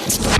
Hello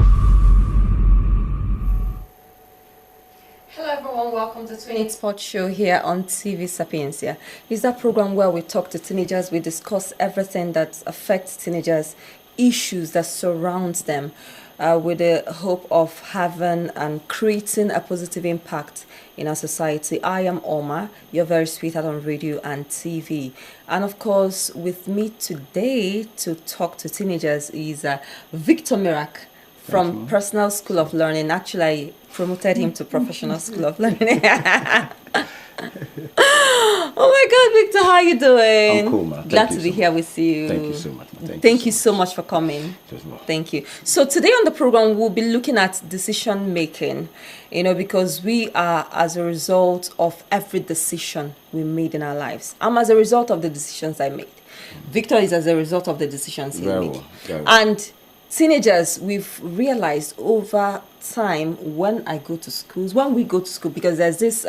everyone, welcome to Twin Sports Show here on TV Sapiencia. It's that program where we talk to teenagers, we discuss everything that affects teenagers, issues that surrounds them, with the hope of having and creating a positive impact in our society. I am Oma, your very sweetheart on radio and TV. And of course, with me today to talk to teenagers is Victor Mirak from Personal School of Learning. Actually, I promoted him to Professional School of Learning. Oh my God, Victor, how are you doing? I'm cool, man. Glad to be here with you. Thank you so much. Thank you so much for coming. Thank you. So today on the program, we'll be looking at decision making, because we are as a result of every decision we made in our lives. I'm as a result of the decisions I made. Victor is as a result of the decisions he made. And teenagers, we've realized over time when we go to school, because there's this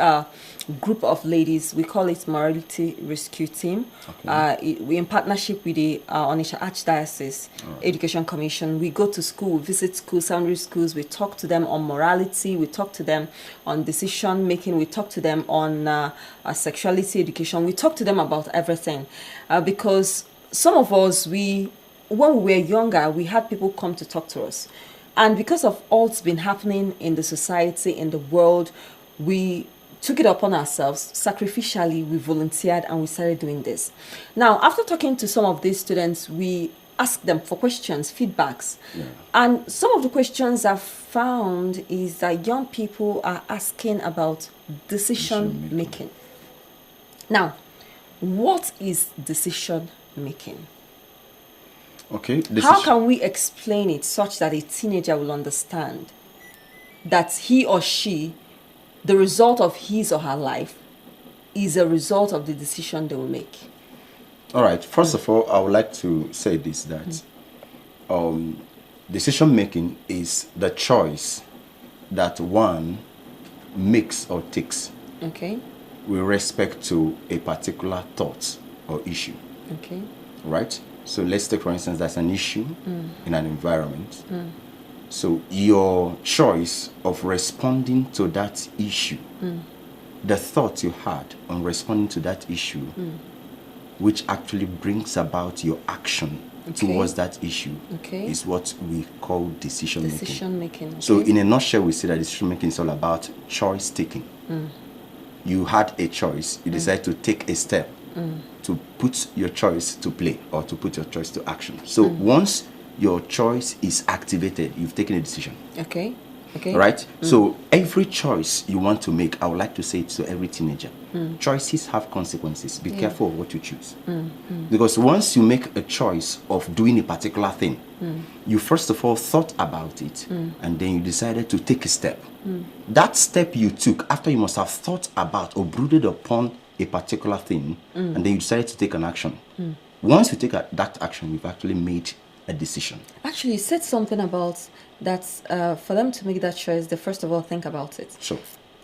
group of ladies, we call it Morality Rescue Team. We in partnership with the Onitsha Archdiocese Education Commission. We go to school, visit schools, secondary schools. We talk to them on morality. We talk to them on decision making. We talk to them on sexuality education. We talk to them about everything, because some of us, when we were younger, we had people come to talk to us. And because of all that's been happening in the society, in the world, we took it upon ourselves. Sacrificially, we volunteered and we started doing this. Now, after talking to some of these students, we asked them for questions, feedbacks. Yeah. And some of the questions I've found is that young people are asking about decision making. Now, what is decision making? Okay. How can we explain it such that a teenager will understand that he or she, the result of his or her life, is a result of the decision they will make? All right. First of all, I would like to say this, that decision making is the choice that one makes or takes with respect to a particular thought or issue. Okay. Right? So let's take, for instance, that's an issue in an environment. So your choice of responding to that issue, the thought you had on responding to that issue, which actually brings about your action towards that issue, is what we call decision making. Okay. So in a nutshell, we say that decision making is all about choice taking. You had a choice, you decide to take a step. To put your choice to play or to put your choice to action. So once your choice is activated, you've taken a decision. Okay. Right? So every choice you want to make, I would like to say it to every teenager. Choices have consequences. Be careful of what you choose. Because once you make a choice of doing a particular thing, you first of all thought about it and then you decided to take a step. That step you took after you must have thought about or brooded upon a particular thing, and then you decided to take an action. Once you take that action, you've actually made a decision. Actually, you said something about that for them to make that choice, they first of all think about it. Sure.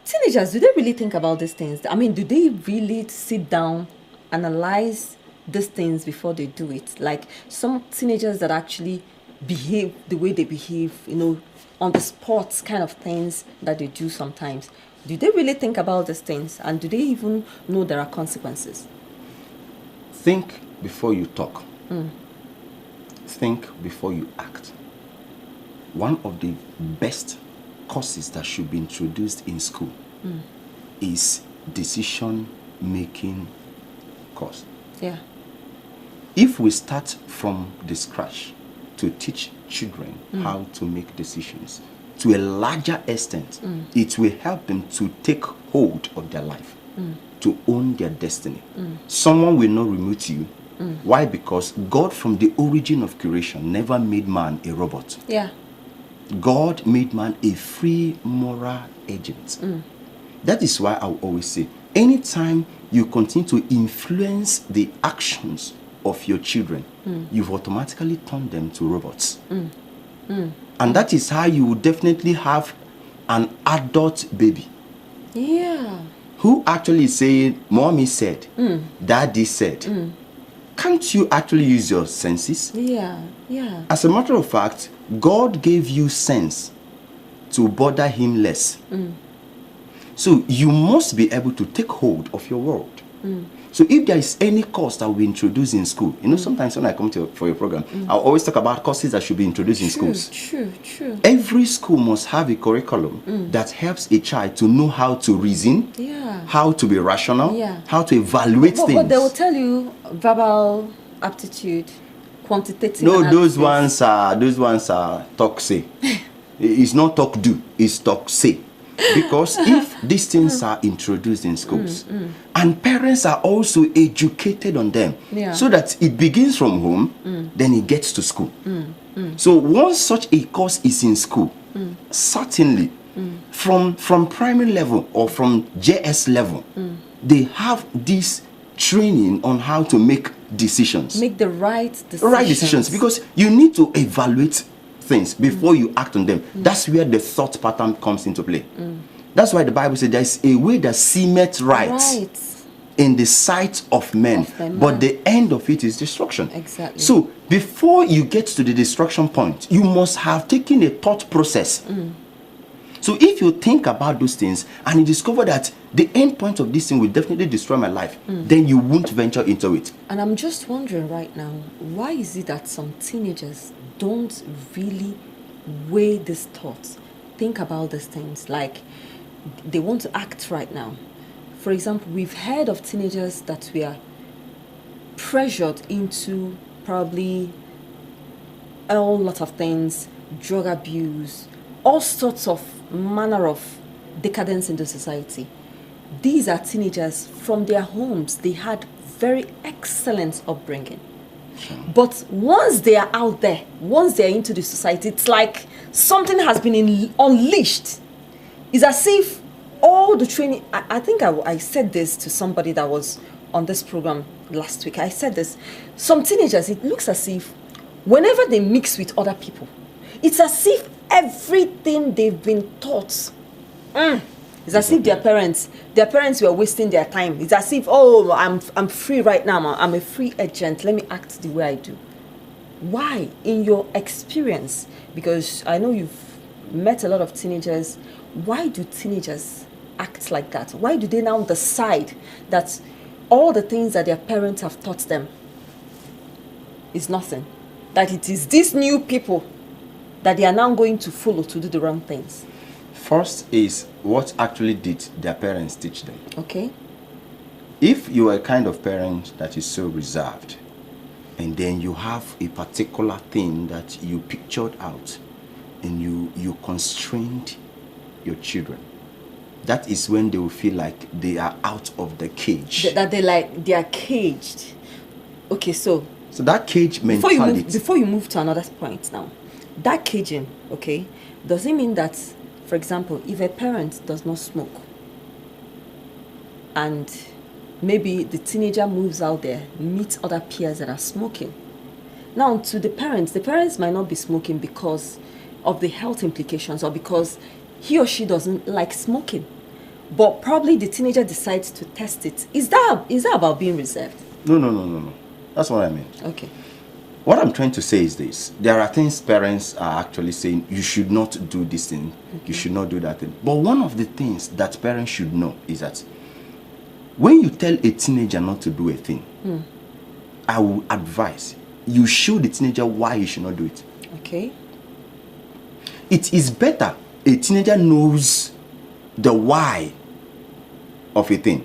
Teenagers, do they really think about these things? I mean, do they really sit down, analyze these things before they do it? Like some teenagers that actually behave the way they behave, on the spot kind of things that they do sometimes. Do they really think about these things? And do they even know there are consequences? Think before you talk. Think before you act. One of the best courses that should be introduced in school is decision-making course. Yeah. If we start from the scratch to teach children how to make decisions, to a larger extent, it will help them to take hold of their life, to own their destiny. Someone will not remove you. Why? Because God, from the origin of creation, never made man a robot. Yeah. God made man a free moral agent. That is why I will always say, anytime you continue to influence the actions of your children, you've automatically turned them to robots. And that is how you will definitely have an adult baby. Yeah. Who actually is saying, mommy said, daddy said. can't you actually use your senses? Yeah. As a matter of fact, God gave you sense to bother him less. So you must be able to take hold of your world. So if there is any course that we introduce in school, sometimes when I come for your program, I always talk about courses that should be introduced in schools. True. Every school must have a curriculum that helps a child to know how to reason, how to be rational, how to evaluate things. But they will tell you verbal aptitude, quantitative. No, analysis. those ones are talk say. It's not talk do, it's talk say. Because if these things are introduced in schools and parents are also educated on them, so that it begins from home, then it gets to school. So once such a course is in school, certainly from primary level or from JS level, they have this training on how to make decisions. Make the right decisions. Right decisions, because you need to evaluate things before you act on them. That's where the thought pattern comes into play. That's why the Bible says there is a way that seemeth right in the sight of men, but the end of it is destruction. Exactly. So before you get to the destruction point, you must have taken a thought process. So if you think about those things and you discover that the end point of this thing will definitely destroy my life, then you won't venture into it. And I'm just wondering right now, why is it that some teenagers don't really weigh these thoughts, think about these things, like they want to act right now? For example, we've heard of teenagers that were pressured into probably a whole lot of things, drug abuse, all sorts of manner of decadence in the society. These are teenagers from their homes. They had very excellent upbringing. But once they are out there, once they are into the society, it's like something has been unleashed. It's as if all the training... I think I said this to somebody that was on this program last week. I said this. Some teenagers, it looks as if whenever they mix with other people, it's as if everything they've been taught, it's as if their parents were wasting their time. It's as if, I'm free right now. I'm a free agent. Let me act the way I do. Why? In your experience, because I know you've met a lot of teenagers, why do teenagers act like that? Why do they now decide that all the things that their parents have taught them is nothing? That it is these new people that they are now going to follow to do the wrong things? First is, what actually did their parents teach them? Okay. If you are a kind of parent that is so reserved, and then you have a particular thing that you pictured out, and you constrained your children, that is when they will feel like they are out of the cage. That they are caged. Okay, so that cage mentality. Before you move to another point now, that caging, okay, does it mean that, for example, if a parent does not smoke and maybe the teenager moves out there, meets other peers that are smoking, now to the parents might not be smoking because of the health implications or because he or she doesn't like smoking, but probably the teenager decides to test it. Is that about being reserved? No. That's what I mean. Okay. What I'm trying to say is this. There are things parents are actually saying, you should not do this thing, you should not do that thing. But one of the things that parents should know is that when you tell a teenager not to do a thing, I will advise you show the teenager why he should not do it. Okay. It is better a teenager knows the why of a thing,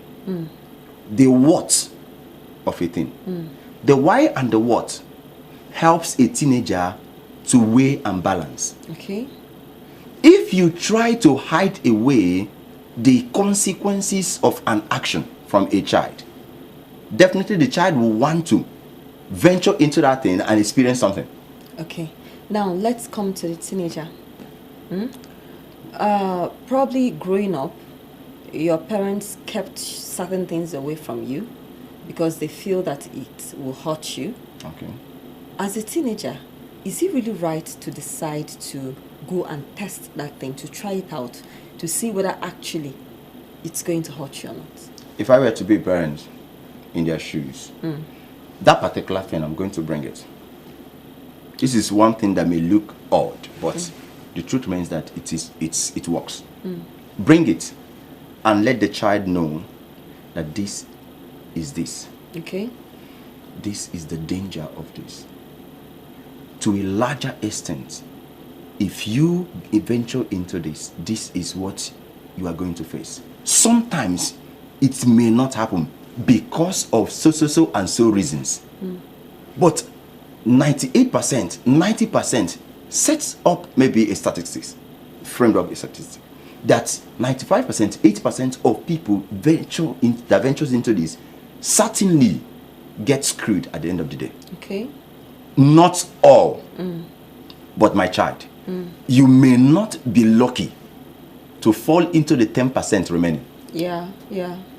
the what of a thing. The why and the what helps a teenager to weigh and balance. Okay. If you try to hide away the consequences of an action from a child, definitely the child will want to venture into that thing and experience something. Okay. Now let's come to the teenager. Probably growing up, your parents kept certain things away from you because they feel that it will hurt you. Okay. As a teenager, is it really right to decide to go and test that thing, to try it out, to see whether actually it's going to hurt you or not? If I were to be a parent in their shoes, that particular thing, I'm going to bring it. This is one thing that may look odd, but the truth remains that it works. Bring it and let the child know that this is this. Okay. This is the danger of this. To a larger extent, if you venture into this, this is what you are going to face. Sometimes it may not happen because of so and so reasons. But 98%, 90% sets up maybe a statistics, framed up a statistic, that 95%, 80% of people that ventures into this certainly get screwed at the end of the day. Okay. Not all, but my child, you may not be lucky to fall into the 10% remaining. Yeah.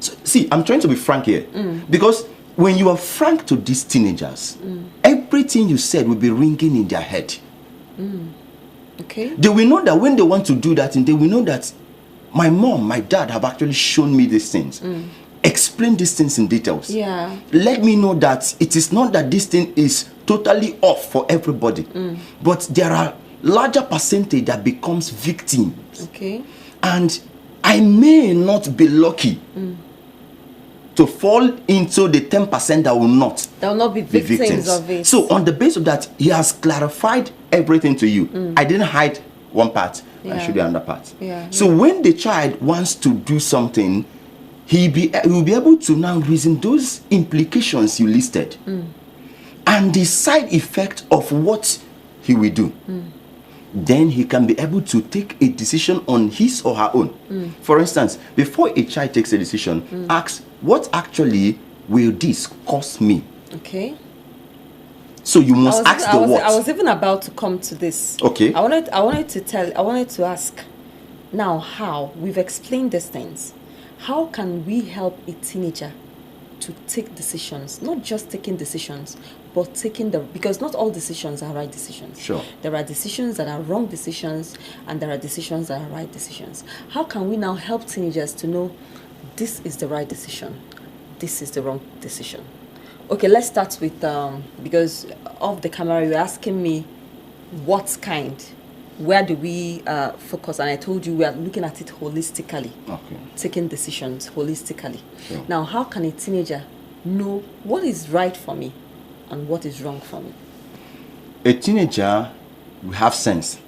So, see, I'm trying to be frank here, because when you are frank to these teenagers, everything you said will be ringing in their head. Okay. They will know that when they want to do that, and they will know that my mom, my dad have actually shown me these things. Explain these things in details. Yeah. Let me know that it is not that this thing is totally off for everybody, but there are larger percentage that becomes victims. Okay. And I may not be lucky to fall into the 10% that will not be victims of it. So on the basis of that, he has clarified everything to you. I didn't hide one part, I showed you another part. So when the child wants to do something, he will be able to now reason those implications you listed and the side effect of what he will do. Then he can be able to take a decision on his or her own. For instance, before a child takes a decision, ask, what actually will this cost me? Okay. So you must ask the what. I was even about to come to this. Okay. I wanted to ask, now how? We've explained these things. How can we help a teenager to take decisions? Not just taking decisions, but because not all decisions are right decisions. Sure. There are decisions that are wrong decisions, and there are decisions that are right decisions. How can we now help teenagers to know this is the right decision, this is the wrong decision? Okay, let's start with, because off the camera you're asking me what kind, where do we focus, and I told you we are looking at it holistically. Okay. Taking decisions holistically. Sure. Now, how can a teenager know what is right for me and what is wrong for me? A teenager will have sense.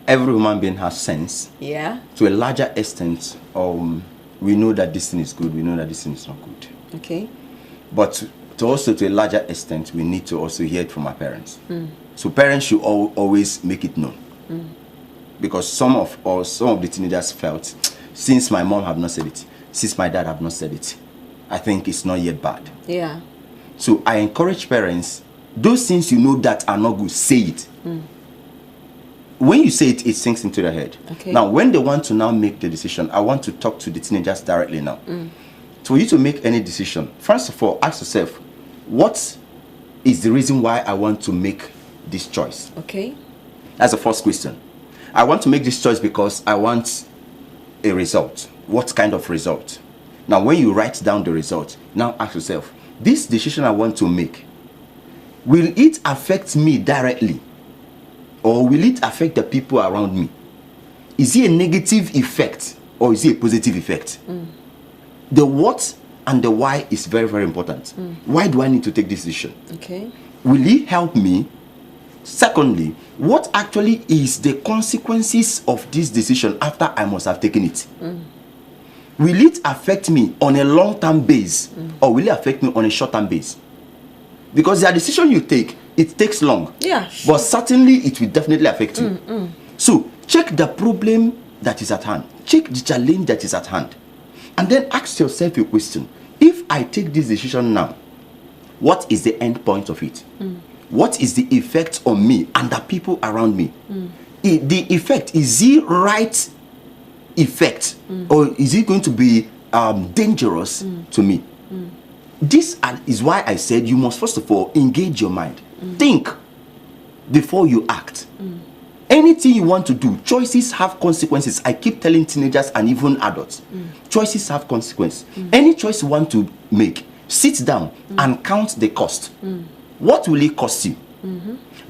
Every human being has sense. Yeah. To a larger extent, we know that this thing is good, we know that this thing is not good. Okay. But to a larger extent, we need to also hear it from our parents. So parents should always make it known. Because some of the teenagers felt, since my mom have not said it, since my dad have not said it, I think it's not yet bad. Yeah. So I encourage parents, those things you know that are not good, say it. When you say it, it sinks into their head. Okay. Now, when they want to now make the decision, I want to talk to the teenagers directly now. For you to make any decision, first of all, ask yourself, what is the reason why I want to make this choice? Okay. That's the first question. I want to make this choice because I want a result. What kind of result? Now, when you write down the result, now ask yourself, this decision I want to make, will it affect me directly? Or will it affect the people around me? Is it a negative effect or is it a positive effect? The what and the why is very, very important. Why do I need to take this decision? Okay. Will it help me? Secondly, what actually is the consequences of this decision after I must have taken it? Will it affect me on a long-term base or will it affect me on a short-term base? Because the decision you take, it takes long. Yeah, sure. But certainly it will definitely affect you. So check the problem that is at hand. Check the challenge that is at hand. And then ask yourself a question. If I take this decision now, what is the end point of it? What is the effect on me and the people around me? The effect, is it right effect or is it going to be dangerous to me? This is why I said you must first of all engage your mind. Think before you act. Anything you want to do, choices have consequences. I keep telling teenagers and even adults, choices have consequences. Any choice you want to make, sit down and count the cost. What will it cost you?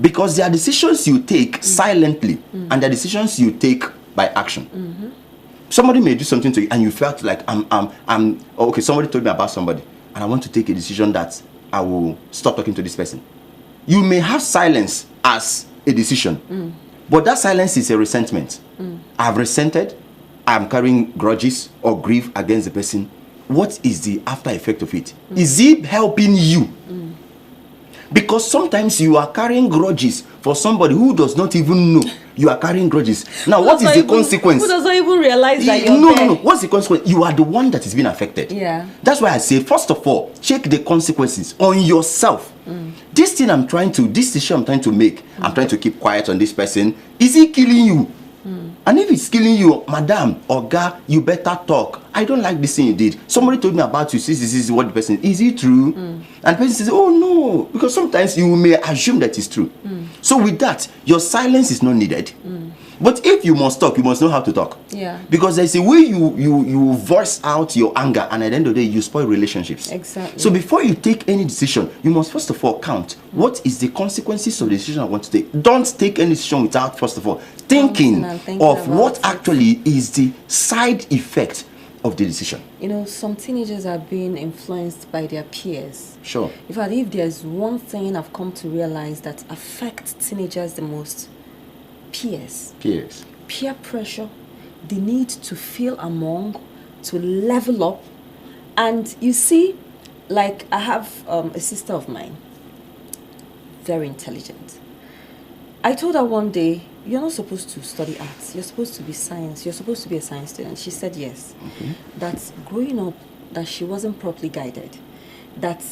Because there are decisions you take silently and there are decisions you take by action. Somebody may do something to you and you felt like okay, somebody told me about somebody and I want to take a decision that I will stop talking to this person. You may have silence as a decision, but that silence is a resentment. I've resented, I'm carrying grudges or grief against the person. What is the after effect of it? Is it helping you? Because sometimes you are carrying grudges for somebody who does not even know you are carrying grudges. Now, what is the consequence? Who doesn't even realize that you're there? No. What's the consequence? You are the one that is being affected. Yeah. That's why I say, first of all, check the consequences on yourself. This thing this decision I'm trying to make, I'm trying to keep quiet on this person. Is it killing you? And if it's killing you, madam or guy, you better talk. I don't like this thing you did. Somebody told me about you. This is what the person is. It true? And the person says, oh no, because sometimes you may assume that it's true. So with that, your silence is not needed. But if you must talk, you must know how to talk. Yeah. Because there's a way you voice out your anger, and at the end of the day, you spoil relationships. Exactly. So before you take any decision, you must first of all count what is the consequences of the decision I want to take. Don't take any decision without first of all thinking of what actually is the side effect of the decision. You know, some teenagers are being influenced by their peers. Sure. In fact, if there's one thing I've come to realize that affects teenagers the most, peers. Peer pressure, the need to feel among, to level up. And you see, like I have a sister of mine, very intelligent. I told her one day, you're not supposed to study arts. You're supposed to be science. You're supposed to be a science student. She said yes. Okay. That growing up, that she wasn't properly guided. That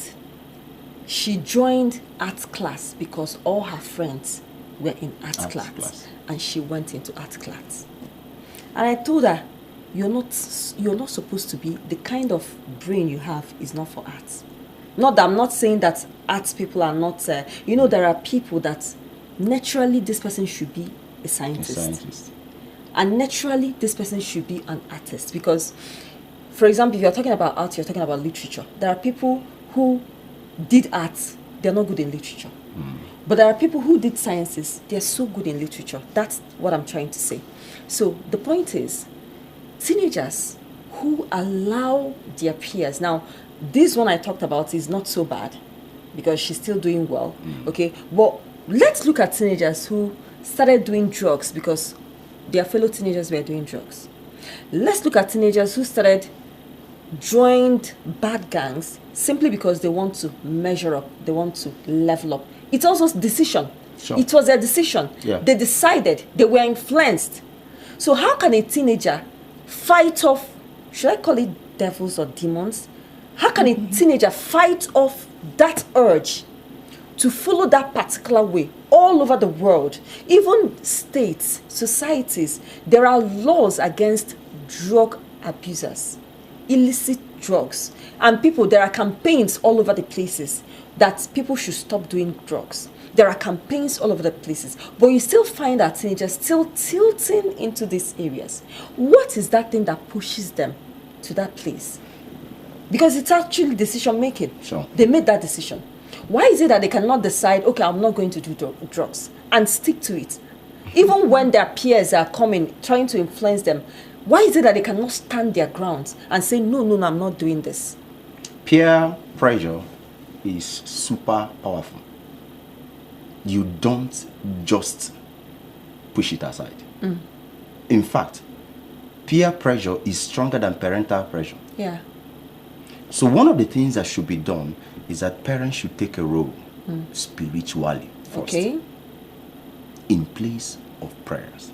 she joined art class because all her friends were in art class. And she went into art class. And I told her, you're not supposed to be, the kind of brain you have is not for arts. Not that I'm not saying that arts people are not, there are people that naturally this person should be a scientist. And naturally this person should be an artist. Because, for example, if you're talking about art, you're talking about literature. There are people who did arts, they're not good in literature. But there are people who did sciences, they're so good in literature. That's what I'm trying to say. So the point is, teenagers who allow their peers, now this one I talked about is not so bad because she's still doing well, okay? But let's look at teenagers who started doing drugs because their fellow teenagers were doing drugs. Let's look at teenagers who joined bad gangs simply because they want to measure up, they want to level up. It's also a decision. Sure. It was their decision. Yeah. They decided, they were influenced. So how can a teenager fight off, should I call it devils or demons? How can a teenager fight off that urge to follow that particular way all over the world? Even states, societies, there are laws against drug abusers, illicit drugs. And there are campaigns all over the places that people should stop doing drugs. There are campaigns all over the places. But you still find our teenagers still tilting into these areas. What is that thing that pushes them to that place? Because it's actually decision making. Sure. They made that decision. Why is it that they cannot decide, okay, I'm not going to do drugs and stick to it? Even when their peers are coming, trying to influence them, why is it that they cannot stand their ground and say, no, I'm not doing this? Peer pressure is super powerful. You don't just push it aside. In fact, peer pressure is stronger than parental pressure. Yeah. So one of the things that should be done is that parents should take a role spiritually first. Okay. In place of prayers.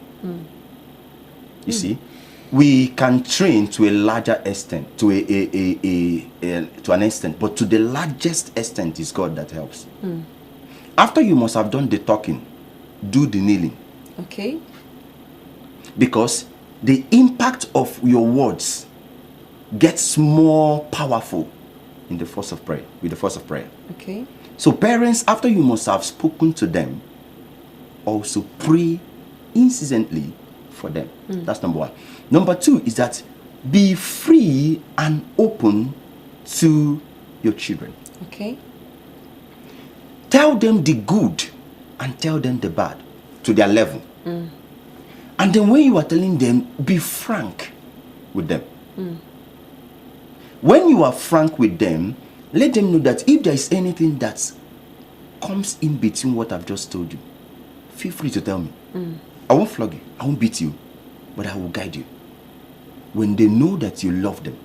You see, we can train to a larger extent, to an extent, but to the largest extent is God that helps. After you must have done the talking, do the kneeling. Okay. Because the impact of your words gets more powerful in the force of prayer, with the force of prayer. Okay. So parents, after you must have spoken to them, also pray incessantly for them. That's number one. Number two is that be free and open to your children. Okay. Tell them the good and tell them the bad to their level. And then when you are telling them, be frank with them. When you are frank with them, let them know that if there is anything that comes in between what I've just told you, feel free to tell me. I won't flog you, I won't beat you, but I will guide you. When they know that you love them,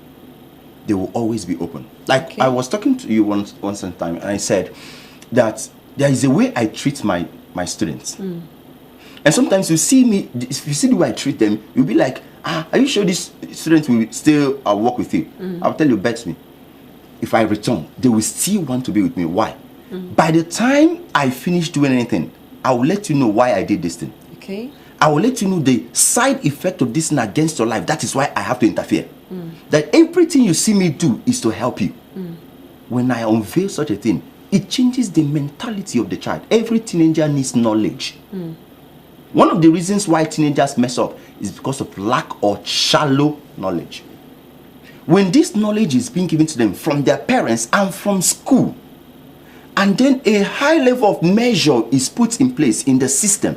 they will always be open. Like I was talking to you once in time, and I said that there is a way I treat my students. And sometimes you see me, if you see the way I treat them, you'll be like, are you sure these students will still work with you? I'll tell you, bet me. If I return, they will still want to be with me. Why? By the time I finish doing anything, I will let you know why I did this thing. Okay. I will let you know the side effect of this thing against your life. That is why I have to interfere. That everything you see me do is to help you. When I unveil such a thing, it changes the mentality of the child. Every teenager needs knowledge. One of the reasons why teenagers mess up is because of lack or shallow knowledge. When this knowledge is being given to them from their parents and from school, and then a high level of measure is put in place in the system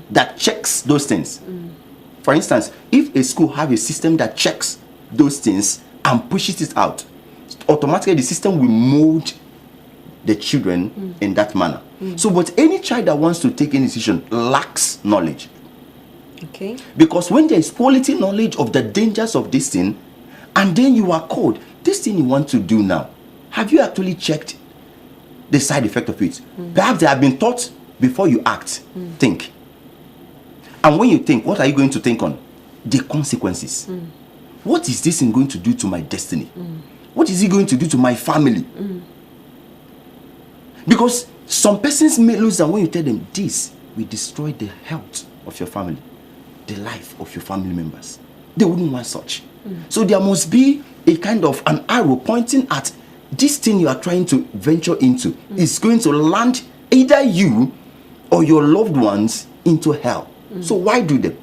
that checks those things. For instance, if a school have a system that checks those things and pushes it out, automatically the system will mold the children in that manner. So, but any child that wants to take any decision lacks knowledge. Okay. Because when there is quality knowledge of the dangers of this thing, and then you are called, this thing you want to do now, have you actually checked the side effect of it? Perhaps they have been taught before you act. Think. And when you think, what are you going to think on? The consequences. What is this thing going to do to my destiny? What is it going to do to my family? Because some persons may lose, and when you tell them this will destroy the health of your family, the life of your family members, they wouldn't want such. So there must be a kind of an arrow pointing at this thing you are trying to venture into is going to land either you or your loved ones into hell. So why do them?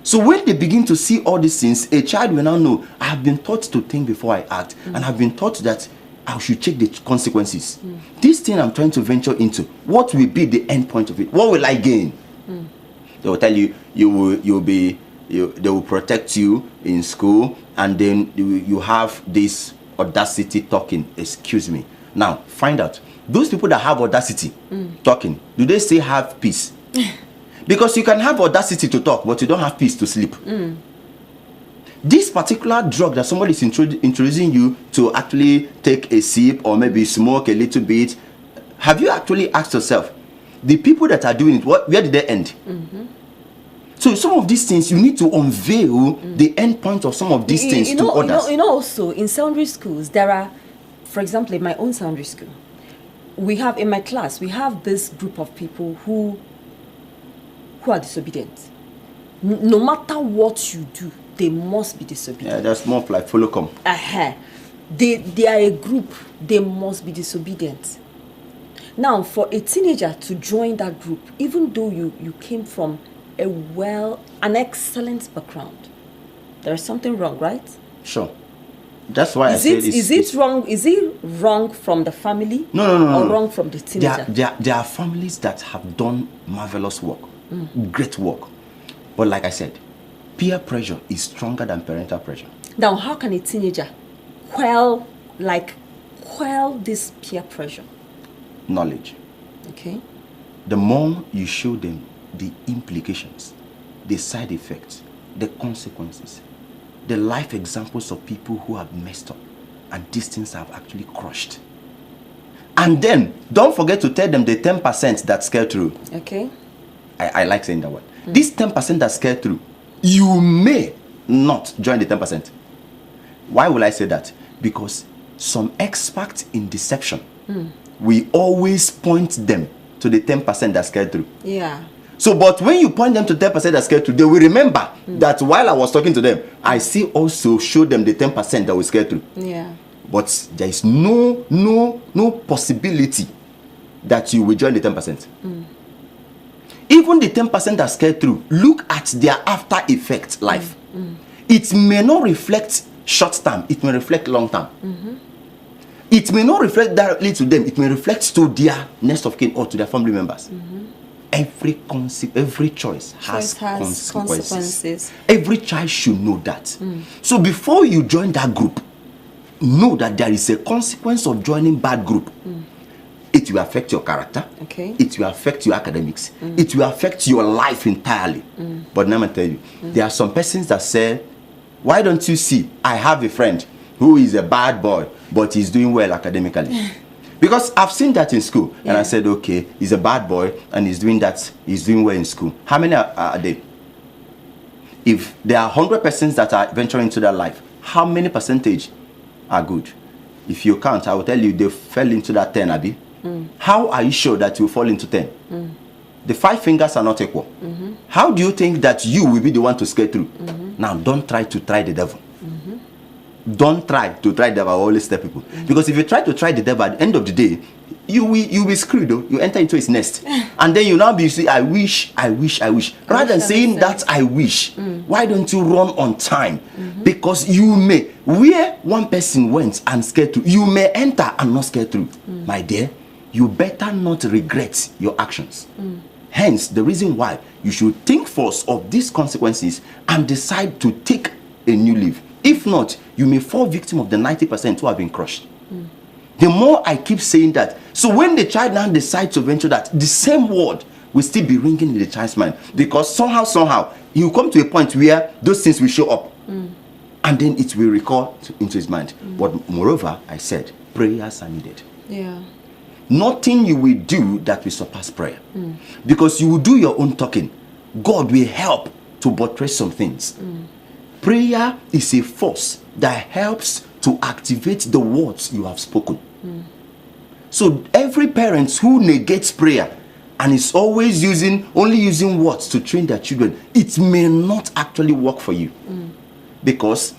So when they begin to see all these things, a child will now know, I have been taught to think before I act, and I've been taught that I should check the consequences. This thing I'm trying to venture into, what will be the end point of it? What will I gain? They will tell you, they will protect you in school, and then you have this audacity talking. Excuse me. Now, find out. Those people that have audacity talking, do they still have peace? Because you can have audacity to talk, but you don't have peace to sleep. This particular drug that somebody is introducing you to actually take a sip or maybe smoke a little bit, have you actually asked yourself, the people that are doing it, where did they end? So some of these things, you need to unveil the end point of some of these things to others. Also, in secondary schools, there are, for example, in my own secondary school, in my class, we have this group of people who are disobedient. No matter what you do, they must be disobedient. Yeah, that's more like follow come. They are a group, they must be disobedient. Now, for a teenager to join that group, even though you came from an excellent background, there is something wrong, right? Sure. That's why is it wrong? Is it wrong from the family? No. Or wrong from the teenager? There are families that have done marvelous work, great work. But like I said, peer pressure is stronger than parental pressure. Now, how can a teenager quell this peer pressure? Knowledge. Okay. The more you show them the implications, the side effects, the consequences, the life examples of people who have messed up and these things have actually crushed. And then, don't forget to tell them the 10% that scare through. Okay. I like saying that word. This 10% that scare through, you may not join the 10%. Why will I say that? Because some experts in deception, we always point them to the 10% that scare through. Yeah. So, but when you point them to 10% that scare through, they will remember that while I was talking to them, I still also showed them the 10% that will scare through. Yeah. But there is no possibility that you will join the 10%. Even the 10% that scare through, look at their after effect life. It may not reflect short term, it may reflect long term. It may not reflect directly to them. It may reflect to their next of kin or to their family members. Every choice has consequences. Every child should know that. So before you join that group, know that there is a consequence of joining bad group. It will affect your character. It will affect your academics. It will affect your life entirely. But let me tell you, there are some persons that say, why don't you see, I have a friend who is a bad boy, but he's doing well academically. Because I've seen that in school. And I said, okay, he's a bad boy and he's doing that, he's doing well in school. How many are there? If there are 100 persons that are venturing into their life, how many percentage are good? If you count, I will tell you they fell into that 10, Abi. How are you sure that you fall into 10? The 5 fingers are not equal. How do you think that you will be the one to skate through? Now, don't try to try the devil. Don't try to try the devil. I always tell people. Because if you try to try the devil, at the end of the day, you will be screwed. Though. You enter into his nest. And then you now be saying, I wish. Rather than saying that I wish, why don't you run on time? Because you may, where one person went and skate through, you may enter and not skate through. My dear, you better not regret your actions. Hence, the reason why you should think first of these consequences and decide to take a new leave. If not, you may fall victim of the 90% who have been crushed. The more I keep saying that, so when the child now decides to venture that, the same word will still be ringing in the child's mind. Because somehow, he will come to a point where those things will show up. And then it will recall into his mind. But moreover, I said, prayers are needed. Nothing you will do that will surpass prayer. Because you will do your own talking. God will help to buttress some things. Prayer is a force that helps to activate the words you have spoken. So every parent who negates prayer and is always only using words to train their children, it may not actually work for you. Because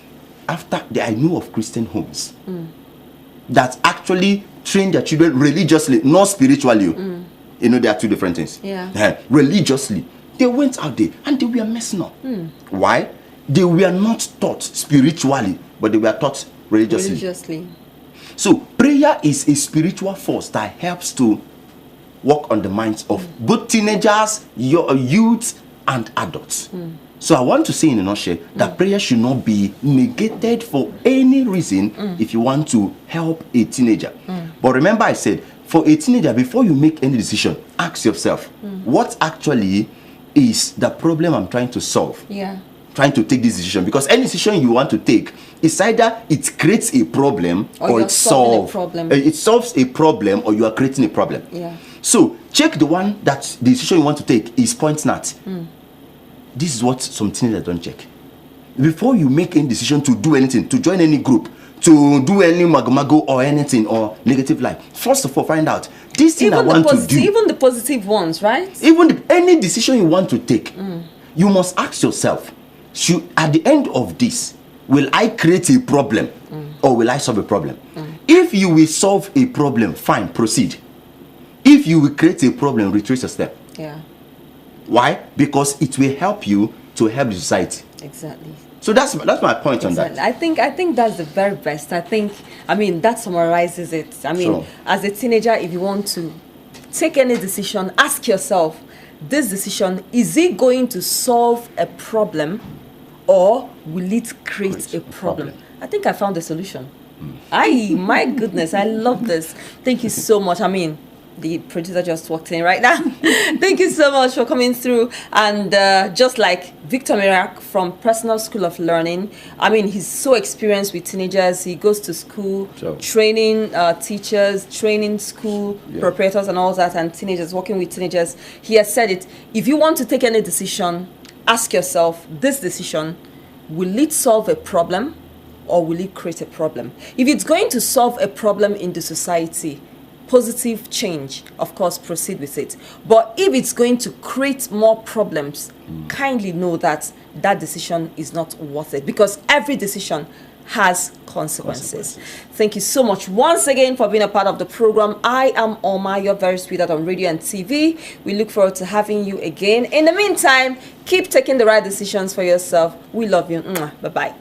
I know of Christian homes that actually train their children religiously, not spiritually. You know, there are two different things. Religiously, they went out there and they were messing up. Why? They were not taught spiritually, but they were taught religiously. So prayer is a spiritual force that helps to work on the minds of both teenagers, your youth, and adults. So I want to say in a nutshell that prayer should not be negated for any reason if you want to help a teenager. But remember I said, for a teenager, before you make any decision, ask yourself, what actually is the problem I'm trying to solve? Trying to take this decision, because any decision you want to take is either it creates a problem or it solves a problem, or you are creating a problem. So check the one that the decision you want to take is pointing at. This is what some teenagers don't check. Before you make any decision to do anything, to join any group, to do any mago or anything or negative life, first of all find out this thing I want to do. Even the positive ones, right? Even any decision you want to take, you must ask yourself, at the end of this, will I create a problem or will I solve a problem? If you will solve a problem, fine, proceed. If you will create a problem, retrace a step. Why? Because it will help you to help the society. Exactly. So that's my point on that. I think that's the very best. That summarizes it. As a teenager, if you want to take any decision, ask yourself, this decision, is it going to solve a problem or will it create a problem? I think I found the solution. My goodness, I love this. Thank you so much. The producer just walked in right now. Thank you so much for coming through. And just like Victor Mirak from Personal School of Learning, he's so experienced with teenagers. He goes to school, training teachers, training school proprietors and all that, and teenagers, working with teenagers. He has said it. If you want to take any decision, ask yourself, this decision, will it solve a problem or will it create a problem? If it's going to solve a problem in the society, positive change, of course, proceed with it. But if it's going to create more problems, kindly know that that decision is not worth it, because every decision has consequences. Thank you so much once again for being a part of the program. I am Oma, your very sweetheart on radio and TV. We look forward to having you again. In the meantime, keep taking the right decisions for yourself. We love you. Bye-bye.